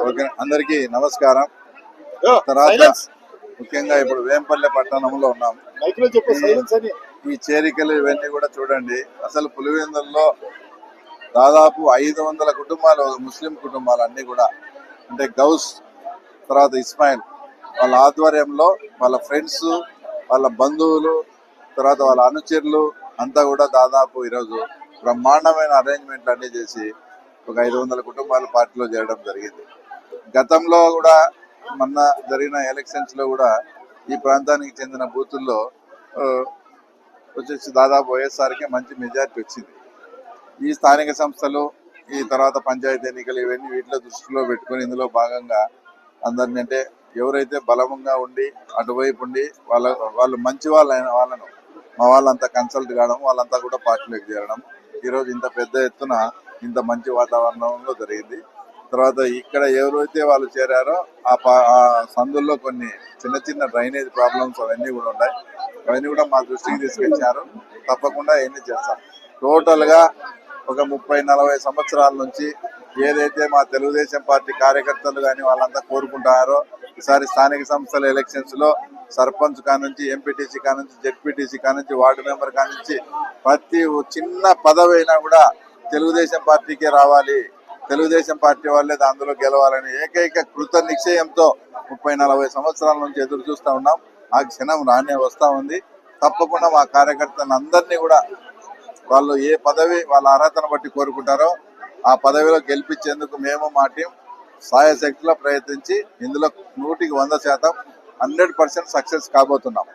Okay, అందరికీ నమస్కారం. తర్వాత ముఖ్యంగా ఇప్పుడు వేంపల్లె పట్టణంలో ఉన్నాం. ఈ చేరికలు ఇవన్నీ కూడా చూడండి. అసలు పులివెందుల్లో దాదాపు 500 కుటుంబాలు, ముస్లిం కుటుంబాలు అన్ని కూడా, అంటే గౌస్ తర్వాత ఇస్మాయిల్ వాళ్ళ ఆధ్వర్యంలో వాళ్ళ ఫ్రెండ్స్, వాళ్ళ బంధువులు, తర్వాత వాళ్ళ అనుచరులు అంతా కూడా దాదాపు ఈరోజు బ్రహ్మాండమైన అరేంజ్మెంట్లు అన్ని చేసి ఒక 500 కుటుంబాలు పార్టీలో చేరడం జరిగింది. గతంలో కూడా మొన్న జరిగిన ఎలక్షన్స్ లో కూడా ఈ ప్రాంతానికి చెందిన బూతుల్లో వచ్చేసి దాదాపు వైఎస్ఆర్కే మంచి మెజారిటీ వచ్చింది. ఈ స్థానిక సంస్థలు, ఈ తర్వాత పంచాయతీ ఎన్నికలు ఇవన్నీ వీటిలో దృష్టిలో పెట్టుకుని ఇందులో భాగంగా అందరినీ, అంటే ఎవరైతే బలంగా ఉండి అటువైపు ఉండి వాళ్ళు మంచి వాళ్ళను మా వాళ్ళంతా కన్సల్ట్ కావడం, వాళ్ళంతా కూడా పార్టీలోకి చేరడం ఈరోజు ఇంత పెద్ద ఎత్తున ఇంత మంచి వాతావరణంలో జరిగింది. తర్వాత ఇక్కడ ఎవరైతే వాళ్ళు చేరారో ఆ సందుల్లో కొన్ని చిన్న చిన్న డ్రైనేజ్ ప్రాబ్లమ్స్ అవన్నీ కూడా ఉన్నాయి. అవన్నీ కూడా మా దృష్టికి తీసుకొచ్చారు. తప్పకుండా అవన్నీ చేస్తాం. టోటల్ గా ఒక 30-40 సంవత్సరాల నుంచి ఏదైతే మా తెలుగుదేశం పార్టీ కార్యకర్తలు కానీ వాళ్ళంతా కోరుకుంటున్నారో, ఈసారి స్థానిక సంస్థల ఎలక్షన్స్ లో సర్పంచ్ కానుంచి, ఎంపీటీసీ కానుంచి, జెడ్పీటీసీ కానుంచి, వార్డు మెంబర్ కానుంచి ప్రతి చిన్న పదవి అయినా కూడా తెలుగుదేశం పార్టీకే రావాలి, తెలుగుదేశం పార్టీ వాళ్ళే అందులో గెలవాలని ఏకైక కృత నిశ్చయంతో 30-40 సంవత్సరాల నుంచి ఎదురు చూస్తా ఉన్నాం. ఆ క్షణం రానే వస్తా ఉంది. తప్పకుండా మా కార్యకర్తలను అందరినీ కూడా వాళ్ళు ఏ పదవి వాళ్ళ అర్హతను బట్టి కోరుకుంటారో ఆ పదవిలో గెలిపించేందుకు మేము మా టీం సాయశక్తిలో ప్రయత్నించి ఇందులో 100% 100% సక్సెస్ కాబోతున్నాం.